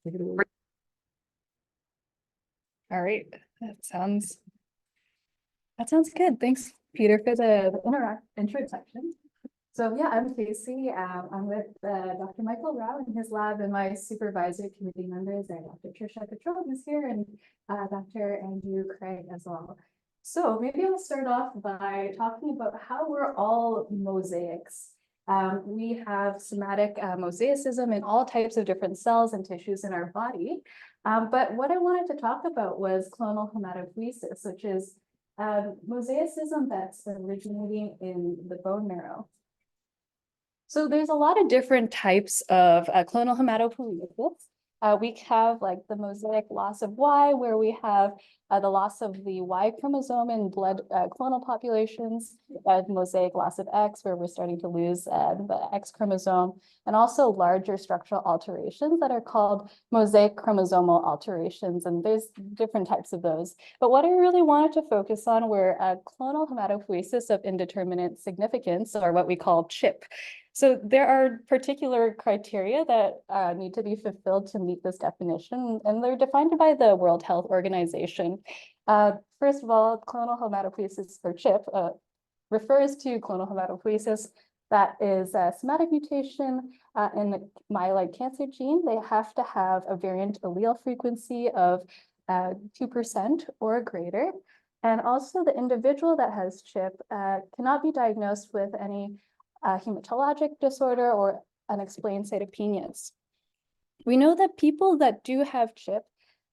All right, that sounds good. Thanks, Peter, for the introduction. So yeah, I'm Casey. I'm with Dr. Michael Rao in his lab, and my supervisory committee members are Dr. Trisha Petrov, who's here, and Dr. Andrew Craig as well. So maybe I'll start off by talking about how we're all mosaics. We have somatic mosaicism in all types of different cells and tissues in our body. But what I wanted to talk about was clonal hematopoiesis, which is mosaicism that's originating in the bone marrow. So there's a lot of different types of clonal hematopoiesis. We have like the mosaic loss of Y, where we have the loss of the Y chromosome in blood clonal populations, mosaic loss of X, where we're starting to lose the X chromosome, and also larger structural alterations that are called mosaic chromosomal alterations. And there's different types of those. But what I really wanted to focus on were clonal hematopoiesis of indeterminate significance, or what we call CHIP. So there are particular criteria that need to be fulfilled to meet this definition, and they're defined by the World Health Organization. First of all, clonal hematopoiesis, or CHIP, refers to clonal hematopoiesis that is a somatic mutation in the myeloid cancer gene. They have to have a variant allele frequency of 2% or greater. And also the individual that has CHIP cannot be diagnosed with any hematologic disorder or unexplained cytopenias. We know that people that do have CHIP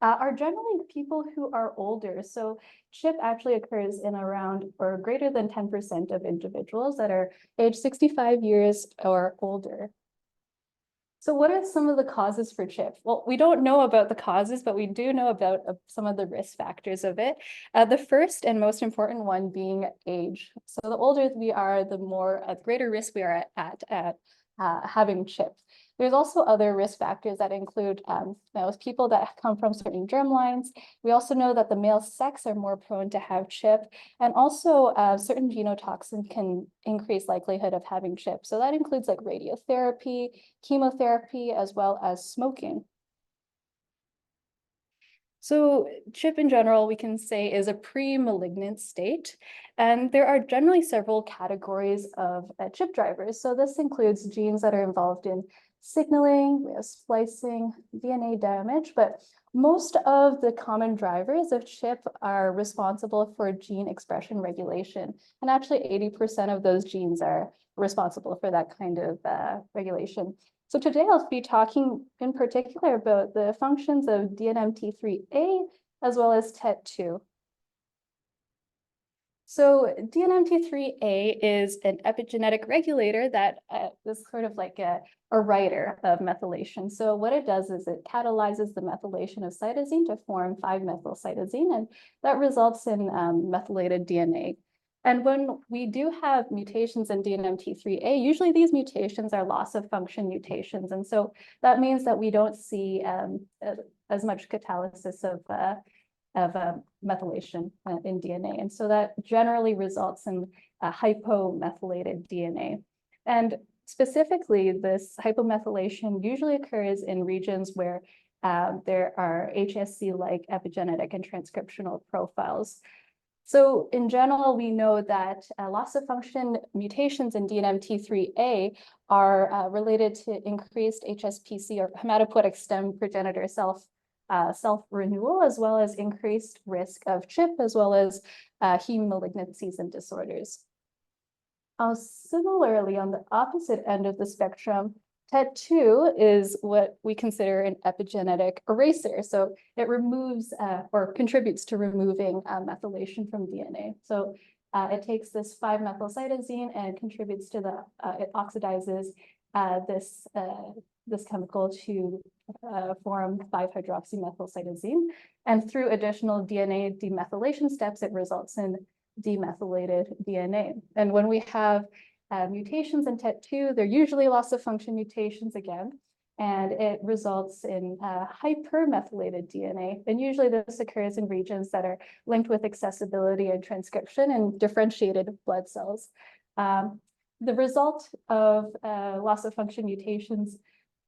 are generally people who are older. So CHIP actually occurs in around or greater than 10% of individuals that are age 65 years or older. So what are some of the causes for CHIP? Well, we don't know about the causes, but we do know about some of the risk factors of it. The first and most important one being age. So the older we are, the more at greater risk we are at having CHIP. There's also other risk factors that include those people that come from certain germlines. We also know that the male sex are more prone to have CHIP, and also certain genotoxin can increase likelihood of having CHIP. So that includes like radiotherapy, chemotherapy, as well as smoking. So CHIP in general, we can say, is a pre-malignant state. And there are generally several categories of CHIP drivers. So this includes genes that are involved in signaling, we have splicing, DNA damage, but most of the common drivers of CHIP are responsible for gene expression regulation. And actually 80% of those genes are responsible for that kind of regulation. So today I'll be talking in particular about the functions of DNMT3A as well as TET2. So DNMT3A is an epigenetic regulator that is sort of like a writer of methylation. So what it does is it catalyzes the methylation of cytosine to form 5-methylcytosine, and that results in methylated DNA. And when we do have mutations in DNMT3A, usually these mutations are loss of function mutations. And so that means that we don't see as much catalysis of methylation in DNA. And so that generally results in hypomethylated DNA. And specifically, this hypomethylation usually occurs in regions where there are HSC-like epigenetic and transcriptional profiles. So in general, we know that loss of function mutations in DNMT3A are related to increased HSPC, or hematopoietic stem progenitor self-renewal, as well as increased risk of CHIP, as well as heme malignancies and disorders. Similarly, on the opposite end of the spectrum, TET2 is what we consider an epigenetic eraser. So it removes or contributes to removing methylation from DNA. So it takes this 5-methylcytosine and contributes to it oxidizes this chemical to form 5-hydroxymethylcytosine. And through additional DNA demethylation steps, it results in demethylated DNA. And when we have mutations in TET2, they're usually loss of function mutations again, and it results in hypermethylated DNA. And usually this occurs in regions that are linked with accessibility and transcription and differentiated blood cells. The result of loss of function mutations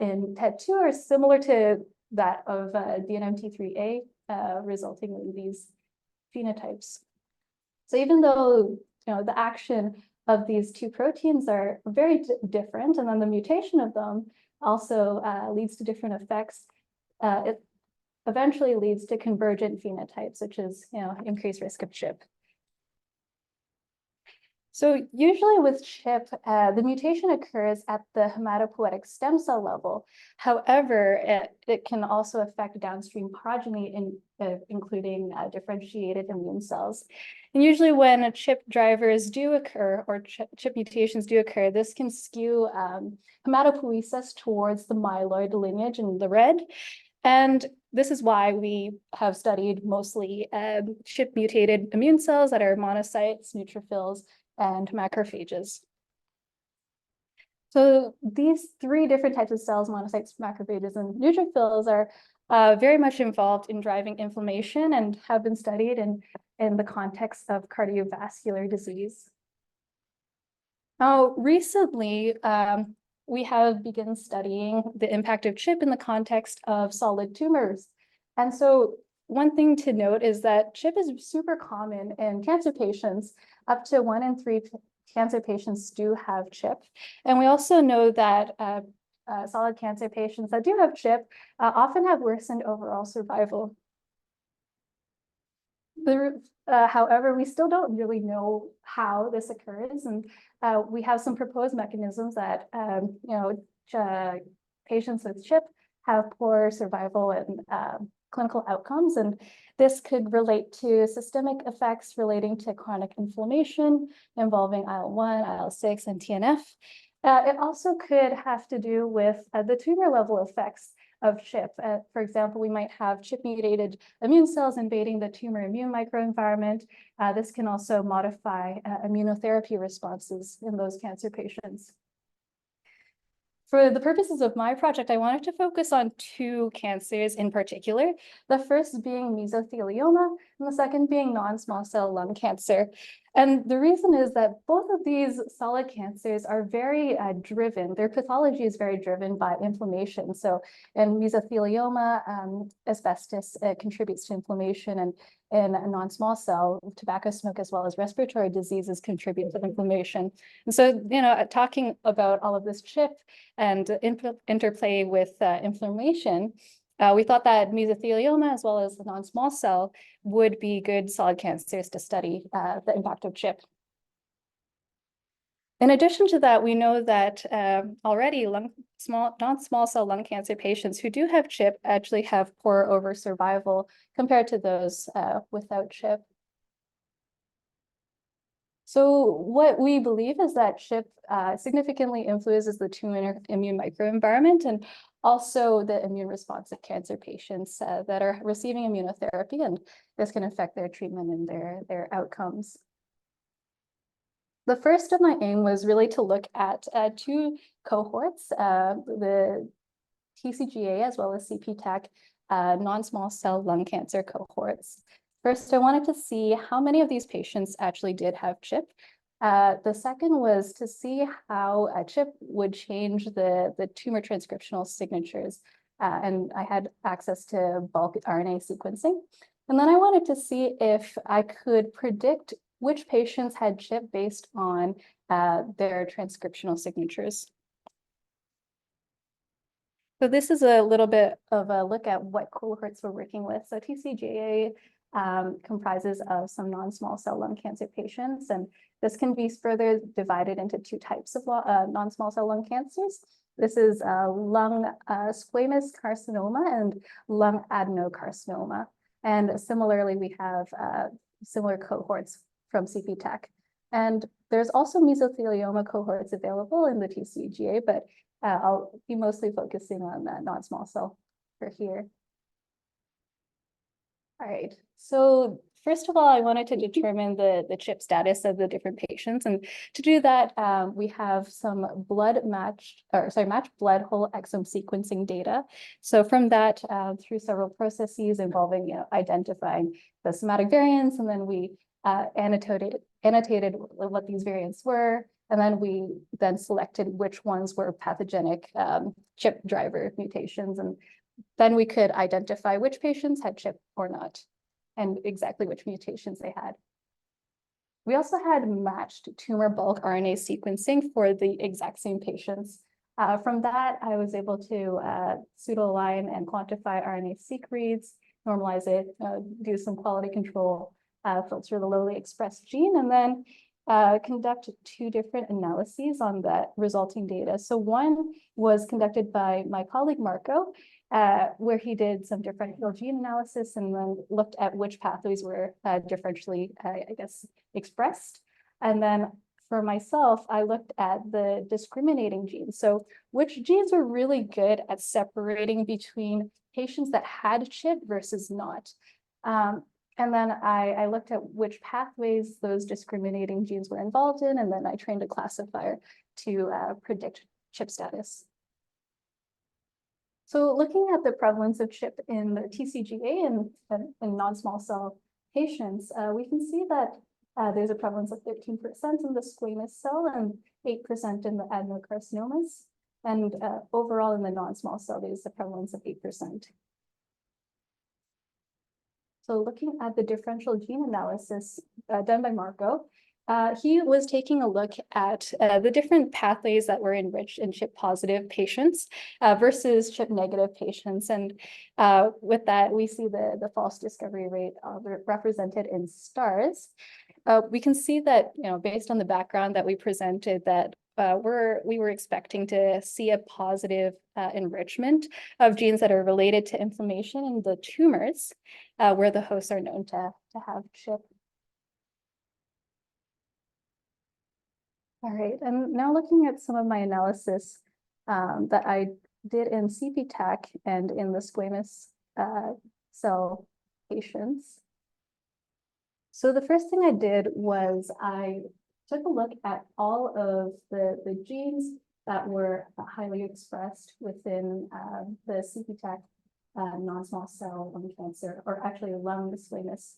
in TET2 are similar to that of DNMT3A, resulting in these phenotypes. So even though the action of these two proteins are very different, and then the mutation of them also leads to different effects, it eventually leads to convergent phenotypes, which is increased risk of CHIP. So usually with CHIP, the mutation occurs at the hematopoietic stem cell level. However, it can also affect downstream progeny, including differentiated immune cells. And usually when CHIP drivers do occur, or CHIP mutations do occur, this can skew hematopoiesis towards the myeloid lineage in the red. And this is why we have studied mostly CHIP mutated immune cells that are monocytes, neutrophils, and macrophages. So these three different types of cells, monocytes, macrophages, and neutrophils, are very much involved in driving inflammation and have been studied in the context of cardiovascular disease. Now, recently, we have begun studying the impact of CHIP in the context of solid tumors. And so one thing to note is that CHIP is super common in cancer patients. Up to 1 in 3 cancer patients do have CHIP. And we also know that solid cancer patients that do have CHIP often have worsened overall survival. However, we still don't really know how this occurs, and we have some proposed mechanisms that patients with CHIP have poor survival and clinical outcomes, and this could relate to systemic effects relating to chronic inflammation involving IL-1, IL-6, and TNF. It also could have to do with the tumor level effects of CHIP. For example, we might have CHIP-mutated immune cells invading the tumor immune microenvironment. This can also modify immunotherapy responses in those cancer patients. For the purposes of my project, I wanted to focus on 2 cancers in particular, the first being mesothelioma, and the second being non-small cell lung cancer. And the reason is that both of these solid cancers are very driven. Their pathology is very driven by inflammation. So in mesothelioma, asbestos contributes to inflammation, and in non-small cell, tobacco smoke as well as respiratory diseases contribute to inflammation. And so, talking about all of this CHIP and interplay with inflammation, we thought that mesothelioma as well as the non-small cell would be good solid cancers to study the impact of CHIP. In addition to that, we know that already non-small cell lung cancer patients who do have CHIP actually have poor overall survival compared to those without CHIP. So what we believe is that CHIP significantly influences the tumor immune microenvironment and also the immune response of cancer patients that are receiving immunotherapy, and this can affect their treatment and their outcomes. The first of my aim was really to look at 2 cohorts, the TCGA as well as CPTEC non-small cell lung cancer cohorts. First, I wanted to see how many of these patients actually did have CHIP. The second was to see how CHIP would change the tumor transcriptional signatures. And I had access to bulk RNA sequencing. And then I wanted to see if I could predict which patients had CHIP based on their transcriptional signatures. So this is a little bit of a look at what cohorts we're working with. So TCGA comprises of some non-small cell lung cancer patients, and this can be further divided into 2 types of non-small cell lung cancers. This is lung squamous carcinoma and lung adenocarcinoma. And similarly, we have similar cohorts from CPTEC. And there's also mesothelioma cohorts available in the TCGA, but I'll be mostly focusing on non-small cell for here. All right, so first of all, I wanted to determine the CHIP status of the different patients. And to do that, we have some matched blood whole exome sequencing data. So from that, through several processes involving identifying the somatic variants, and then we annotated what these variants were, and then we selected which ones were pathogenic CHIP driver mutations. And then we could identify which patients had CHIP or not, and exactly which mutations they had. We also had matched tumor bulk RNA sequencing for the exact same patients. From that, I was able to pseudo-align and quantify RNA-seq reads, normalize it, do some quality control, filter the lowly expressed gene, and then conduct 2 different analyses on that resulting data. So one was conducted by my colleague Marco, where he did some differential gene analysis and then looked at which pathways were differentially, I guess, expressed. And then for myself, I looked at the discriminating genes. So which genes were really good at separating between patients that had CHIP versus not. And then I looked at which pathways those discriminating genes were involved in, and then I trained a classifier to predict CHIP status. So looking at the prevalence of CHIP in the TCGA and in non-small cell patients, we can see that there's a prevalence of 13% in the squamous cell and 8% in the adenocarcinomas. And overall in the non-small cell, there's a prevalence of 8%. So looking at the differential gene analysis done by Marco, he was taking a look at the different pathways that were enriched in CHIP-positive patients versus CHIP-negative patients. And with that, we see the false discovery rate represented in stars. We can see that, based on the background that we presented, that we were expecting to see a positive enrichment of genes that are related to inflammation in the tumors where the hosts are known to have CHIP. All right, and now looking at some of my analysis that I did in CPTAC and in the squamous cell patients. So the first thing I did was I took a look at all of the genes that were highly expressed within the CPTAC non-small cell lung cancer, or actually lung squamous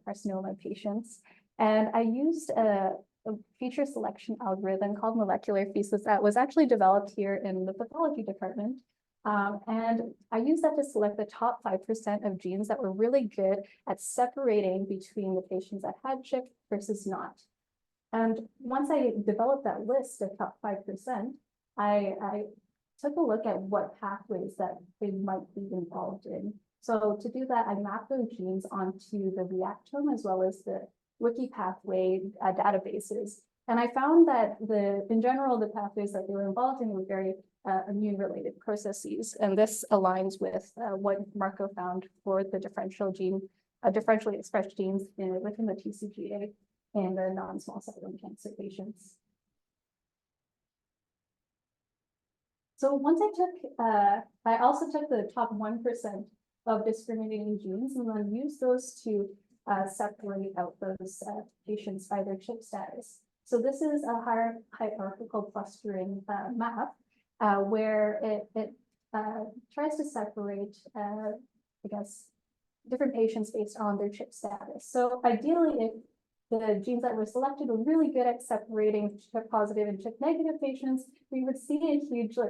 carcinoma patients. And I used a feature selection algorithm called molecular feces that was actually developed here in the pathology department. And I used that to select the top 5% of genes that were really good at separating between the patients that had CHIP versus not. And once I developed that list of top 5%, I took a look at what pathways that they might be involved in. So to do that, I mapped those genes onto the Reactome as well as the Wiki pathway databases. And I found that in general, the pathways that they were involved in were very immune-related processes. And this aligns with what Marco found for the differentially expressed genes within the TCGA and the non-small cell lung cancer patients. So once I also took the top 1% of discriminating genes and then used those to separate out those patients by their CHIP status. So this is a hierarchical clustering map where it tries to separate, I guess, different patients based on their CHIP status. So ideally, if the genes that were selected were really good at separating CHIP positive and CHIP negative patients, we would see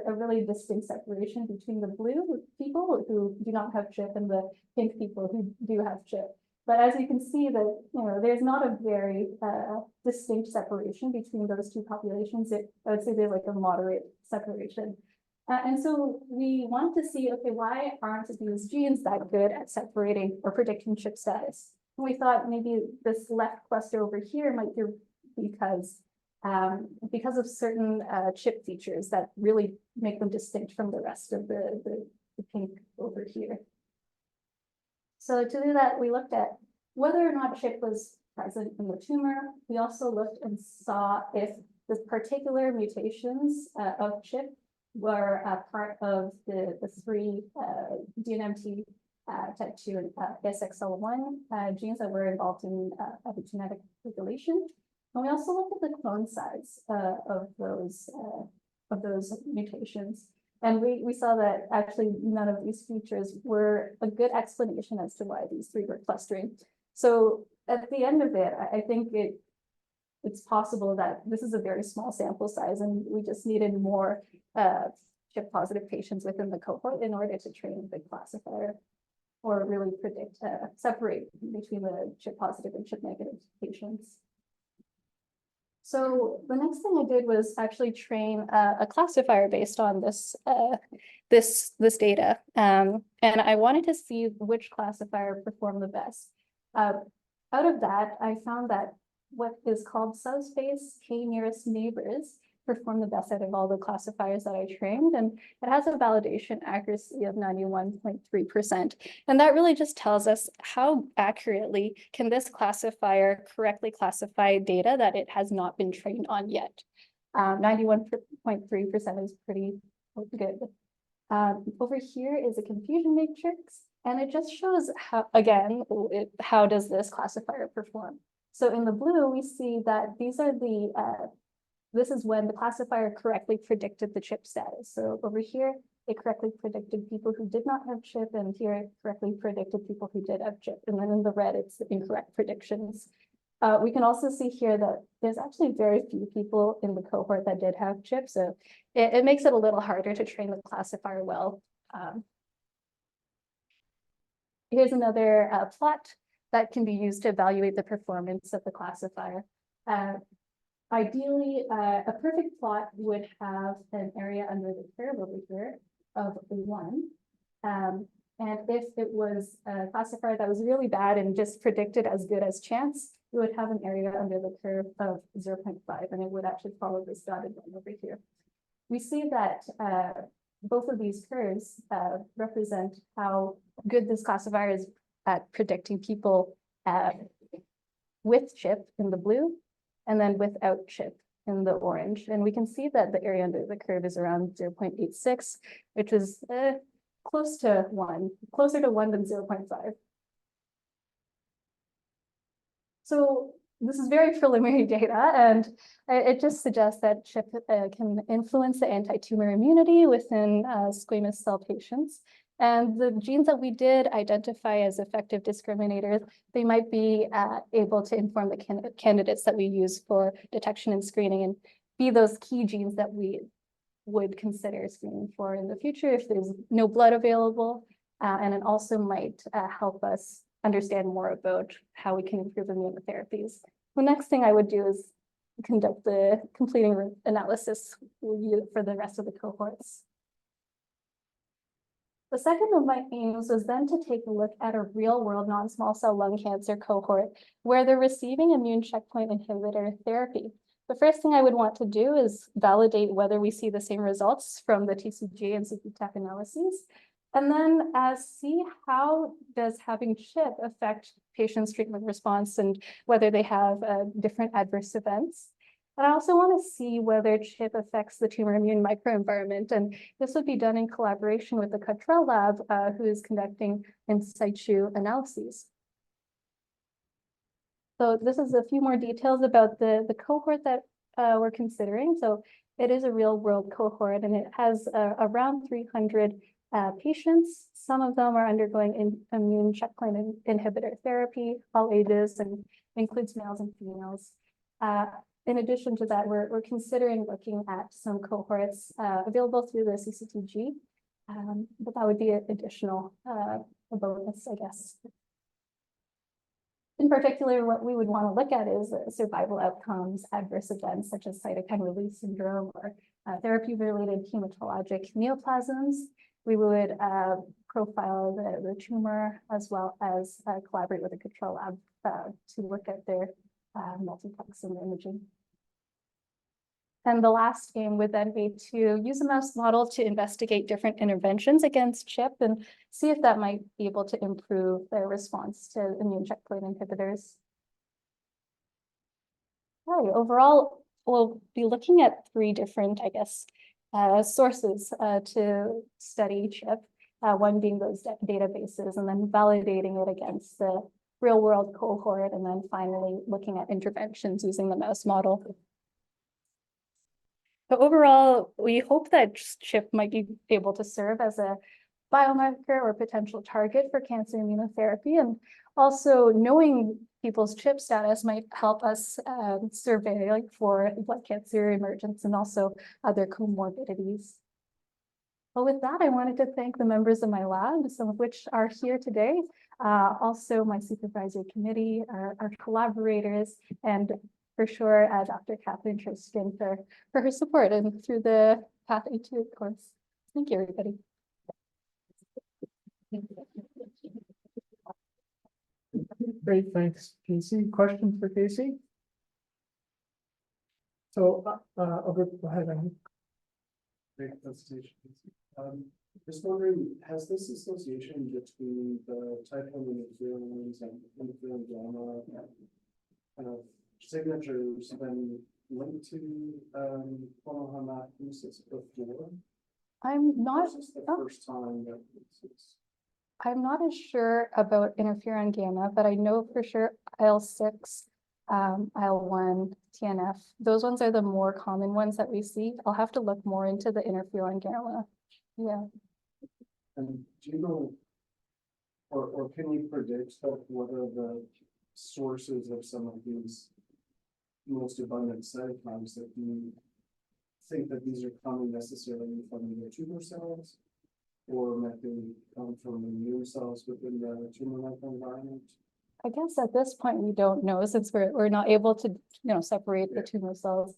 a really distinct separation between the blue people who do not have CHIP and the pink people who do have CHIP. But as you can see that, there's not a very distinct separation between those two populations. I would say there's like a moderate separation. And so we want to see, okay, why aren't these genes that good at separating or predicting CHIP status? And we thought maybe this left cluster over here might be because of certain CHIP features that really make them distinct from the rest of the pink over here. So to do that, we looked at whether or not CHIP was present in the tumor. We also looked and saw if the particular mutations of CHIP were a part of the 3 DNMT type 2 and SXL1 genes that were involved in epigenetic regulation. And we also looked at the clone size of those mutations. And we saw that actually none of these features were a good explanation as to why these 3 were clustering. So at the end of it, I think it's possible that this is a very small sample size and we just needed more chip positive patients within the cohort in order to train the classifier or really predict, separate between the chip positive and chip negative patients. So the next thing I did was actually train a classifier based on this this data, and I wanted to see which classifier performed the best. Out of that, I found that what is called subspace K nearest neighbors perform the best out of all the classifiers that I trained, and it has a validation accuracy of 91.3%. And that really just tells us how accurately can this classifier correctly classify data that it has not been trained on yet. 91.3% is pretty good. Over here is a confusion matrix, and it just shows how, again, how does this classifier perform? So in the blue, we see that these are the this is when the classifier correctly predicted the chip status. So over here, it correctly predicted people who did not have chip, and here it correctly predicted people who did have chip. And then in the red, it's the incorrect predictions. We can also see here that there's actually very few people in the cohort that did have chip, so it makes it a little harder to train the classifier well. Here's another plot that can be used to evaluate the performance of the classifier. Ideally, a perfect plot would have an area under the curve over here of 1. And if it was a classifier that was really bad and just predicted as good as chance, it would have an area under the curve of 0.5, and it would actually follow this dotted line over here. We see that both of these curves represent how good this classifier is at predicting people with chip in the blue, and then without chip in the orange. And we can see that the area under the curve is around 0.86, which is close to 1, closer to 1 than 0.5. So this is very preliminary data, and it just suggests that chip can influence the anti-tumor immunity within squamous cell patients. And the genes that we did identify as effective discriminators, they might be able to inform the candidates that we use for detection and screening, and be those key genes that we would consider screening for in the future if there's no blood available. And it also might help us understand more about how we can improve immunotherapies. The next thing I would do is conduct the completing analysis for the rest of the cohorts. The second of my aims was then to take a look at a real-world non-small cell lung cancer cohort where they're receiving immune checkpoint inhibitor therapy. The first thing I would want to do is validate whether we see the same results from the TCG and CPTAC analyses, and then see how does having CHIP affect patients' treatment response and whether they have different adverse events. And I also want to see whether CHIP affects the tumor immune microenvironment, and this would be done in collaboration with the Clonal lab, who is conducting in situ analyses. So this is a few more details about the cohort that we're considering. So it is a real-world cohort, and it has around 300 patients. Some of them are undergoing immune checkpoint inhibitor therapy, all ages, and includes males and females. In addition to that, we're considering looking at some cohorts available through the CCTG, but that would be an additional bonus, I guess. In particular, what we would want to look at is survival outcomes, adverse events such as cytokine release syndrome or therapy-related hematologic neoplasms. We would profile the tumor as well as collaborate with the control lab to look at their multiplexing imaging. And the last aim would then be to use a mouse model to investigate different interventions against CHIP and see if that might be able to improve their response to immune checkpoint inhibitors. Okay, overall, we'll be looking at 3 different, I guess, sources to study CHIP, one being those databases, and then validating it against the real-world cohort, and then finally looking at interventions using the mouse model. So overall, we hope that CHIP might be able to serve as a biomarker or potential target for cancer immunotherapy, and also knowing people's CHIP status might help us survey for blood cancer emergence and also other comorbidities. Well, with that, I wanted to thank the members of my lab, some of which are here today. Also my supervisory committee, our collaborators, and for sure, Dr. Catherine Tristan for her support and through the Path A2 course. Thank you, everybody. Great, thanks, Casey. Questions for Casey? So, I'll go ahead. Great presentation. Just wondering, has this association between the type 1 interferons and interferon gamma kind of signatures been linked to clonal hematopoiesis before? I'm not. This is the first time that this is. I'm not as sure about interferon gamma, but I know for sure IL-6, IL-1, TNF, those ones are the more common ones that we see. I'll have to look more into the interferon gamma. Yeah. And do you know, or can you predict that what are the sources of some of these most abundant cytokines that you think that these are coming necessarily from the tumor cells? Or might they come from the immune cells within the tumor microenvironment? I guess at this point we don't know, since we're not able to separate the tumor cells.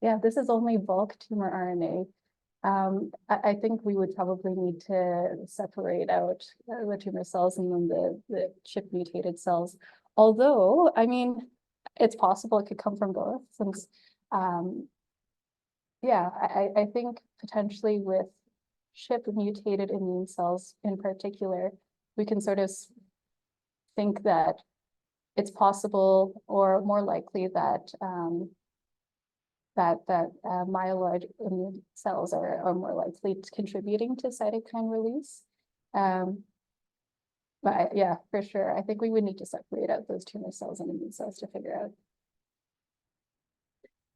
Yeah, this is only bulk tumor RNA. I think we would probably need to separate out the tumor cells and then the chip mutated cells. Although, I mean, it's possible it could come from both, since yeah, I think potentially with chip mutated immune cells in particular, we can sort of think that it's possible or more likely that myeloid immune cells are more likely contributing to cytokine release. But yeah, for sure, I think we would need to separate out those tumor cells and immune cells to figure out.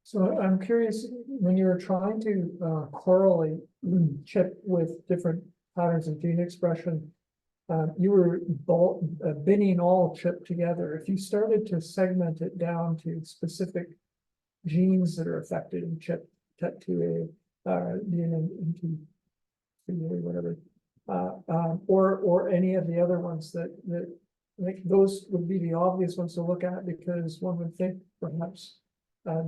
So I'm curious, when you were trying to correlate chip with different patterns of gene expression, you were binning all chip together. If you started to segment it down to specific genes that are affected in chip, TET2A, DNMT3A, whatever, or any of the other ones that like those would be the obvious ones to look at, because one would think perhaps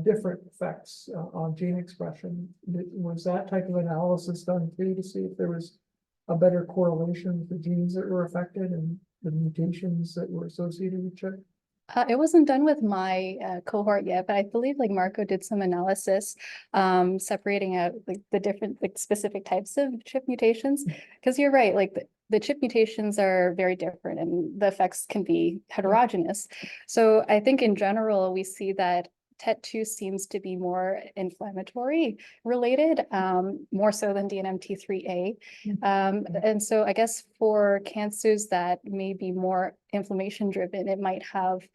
different effects on gene expression. Was that type of analysis done too, to see if there was a better correlation with the genes that were affected and the mutations that were associated with chip? It wasn't done with my cohort yet, but I believe like Marco did some analysis separating out like the different like specific types of chip mutations. Because you're right, like the chip mutations are very different and the effects can be heterogeneous. So I think in general, we see that TET2 seems to be more inflammatory related, more so than DNMT3A. And so I guess for cancers that may be more inflammation driven, it might have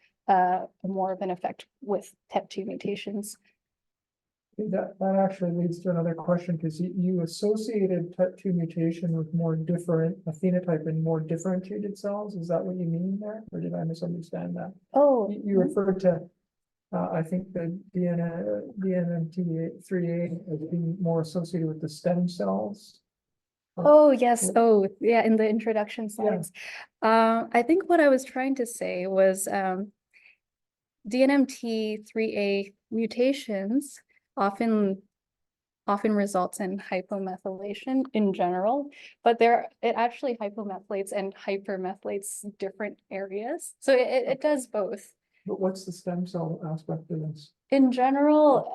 more of an effect with TET2 mutations. That actually leads to another question, because you associated TET2 mutation with more different, a phenotype in more differentiated cells. Is that what you mean there? Or did I misunderstand that? Oh, You referred to I think the DNMT3A as being more associated with the stem cells. oh, yes. Oh, yeah, in the introduction slides. I think what I was trying to say was DNMT3A mutations often results in hypomethylation in general, but it actually hypomethylates and hypermethylates different areas. So it does both. But what's the stem cell aspect of this? In general,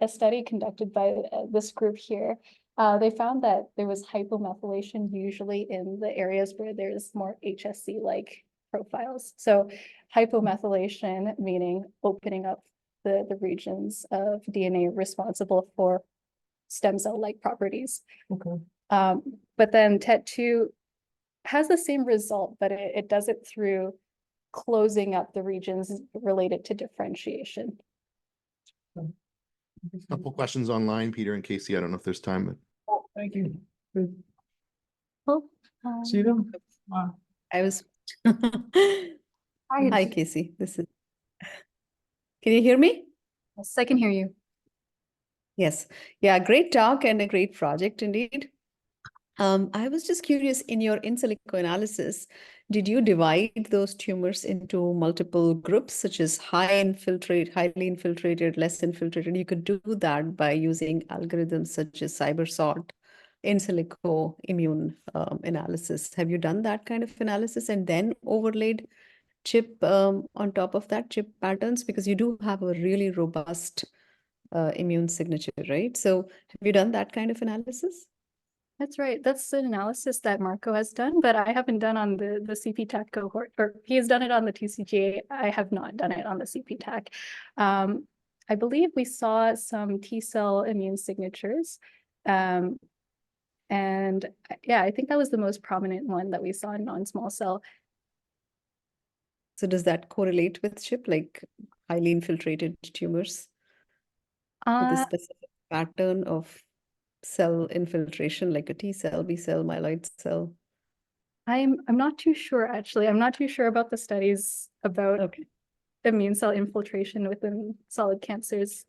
a study conducted by this group here, they found that there was hypomethylation usually in the areas where there's more HSC-like profiles. So hypomethylation meaning opening up the regions of DNA responsible for stem cell-like properties. Okay. But then TET2 has the same result, but it does it through closing up the regions related to differentiation. A couple questions online, Peter and Casey. I don't know if there's time, but Thank you. Good. Oh, See them? I was. Hi, Casey. Can you hear me? yes, I can hear you. Yes. Yeah, great talk and a great project indeed. I was just curious, in your in silico analysis, did you divide those tumors into multiple groups, such as highly infiltrated, less infiltrated? You could do that by using algorithms such as CyberSort, in silico immune analysis. Have you done that kind of analysis and then overlaid chip on top of that, chip patterns? Because you do have a really robust immune signature, right? So have you done that kind of analysis? That's right. That's an analysis that Marco has done, but I haven't done on the CP-TAC cohort, or he's done it on the TCGA. I have not done it on the CP-TAC. I believe we saw some T-cell immune signatures. And yeah, I think that was the most prominent one that we saw in non-small cell. So does that correlate with chip, like highly infiltrated tumors with a specific pattern of cell infiltration, like a T cell, B cell, myeloid cell? I'm not too sure, actually. I'm not too sure about the studies about immune cell infiltration within solid cancers.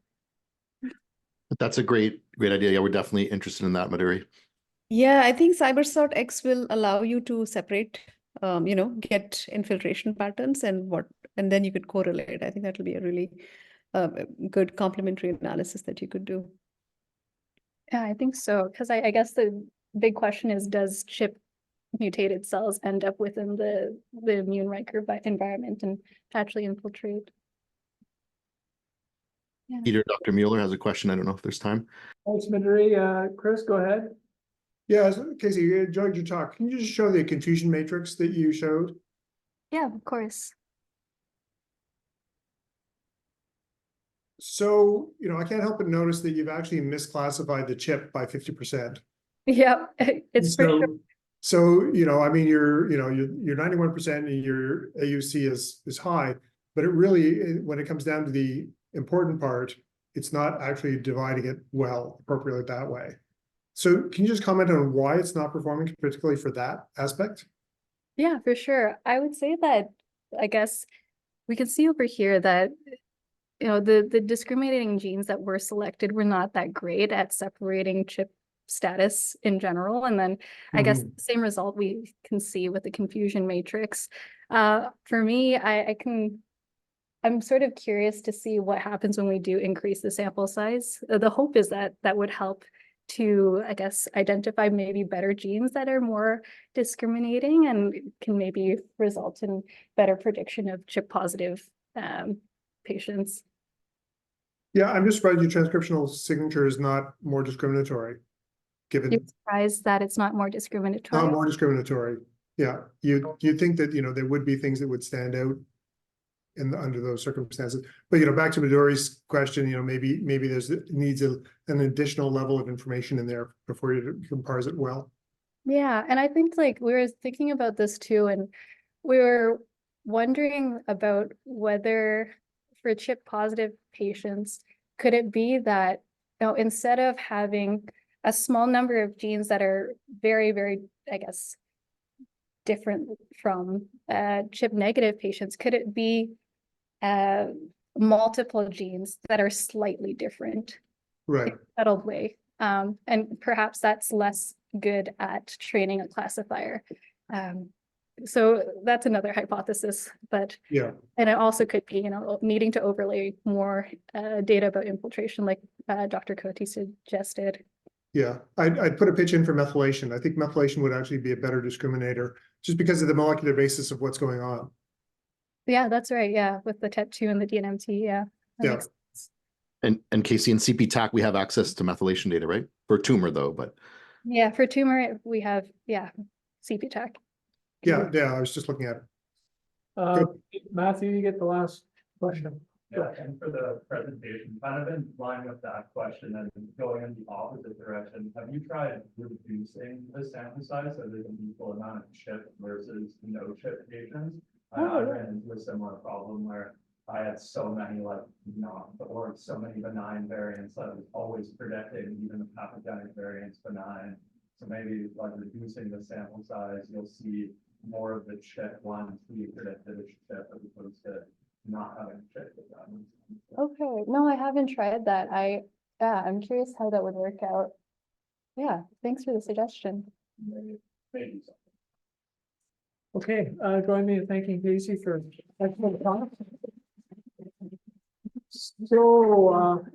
But that's a great idea. Yeah, we're definitely interested in that, Madhuri. Yeah, I think CyberSort X will allow you to separate, get infiltration patterns and then you could correlate. I think that will be a really good complementary analysis that you could do. Yeah, I think so. Because I guess the big question is, does chip mutated cells end up within the immune environment and actually infiltrate? Yeah. Peter, Dr. Mueller has a question. I don't know if there's time. Thanks, Madhuri. Chris, go ahead. Yeah, Casey, you enjoyed your talk. Can you just show the confusion matrix that you showed? Yeah, of course. So, I can't help but notice that you've actually misclassified the chip by 50%. Yeah, it's for sure. So, I mean, you're 91% and your AUC is high, but it really, when it comes down to the important part, it's not actually dividing it well, appropriately that way. So can you just comment on why it's not performing, particularly for that aspect? Yeah, for sure. I would say that, I guess we can see over here that, the discriminating genes that were selected were not that great at separating chip status in general. And then I guess the same result we can see with the confusion matrix. For me, I'm sort of curious to see what happens when we do increase the sample size. The hope is that that would help to, I guess, identify maybe better genes that are more discriminating and can maybe result in better prediction of chip positive patients. Yeah, I'm just surprised your transcriptional signature is not more discriminatory. Given You're surprised that it's not more discriminatory? not more discriminatory. Yeah, you think that there would be things that would stand out under those circumstances. But back to Midori's question, maybe there's needs an additional level of information in there before you can parse it well. Yeah, and I think we were thinking about this too, and we were wondering about whether for chip positive patients, could it be that instead of having a small number of genes that are very, very, I guess, different from chip negative patients, could it be multiple genes that are slightly different, Right. in a settled way? And perhaps that's less good at training a classifier. So that's another hypothesis, but yeah, and it also could be, needing to overlay more data about infiltration, like Dr. Cote suggested. Yeah, I'd put a pitch in for methylation. I think methylation would actually be a better discriminator just because of the molecular basis of what's going on. Yeah, that's right. Yeah, with the TET2 and the DNMT. Yeah. Yeah. And Casey, in CP-TAC, we have access to methylation data, right? For tumor though, but. Yeah, for tumor, we have, CP-TAC. Yeah, I was just looking at it. Matthew, you get the last question. Yeah, and for the presentation, kind of in line with that question and going in the opposite direction, have you tried reducing the sample size so there's an equal amount of chip versus no chip patients? I ran into a similar problem where I had so many so many benign variants that I was always predicting even the pathogenic variants benign. So maybe reducing the sample size, you'll see more of the chip ones be predicted as chip as opposed to not having chip with them. Okay, no, I haven't tried that. I'm curious how that would work out. Yeah, thanks for the suggestion. maybe something. Okay, join me in thanking Casey for excellent talk. So,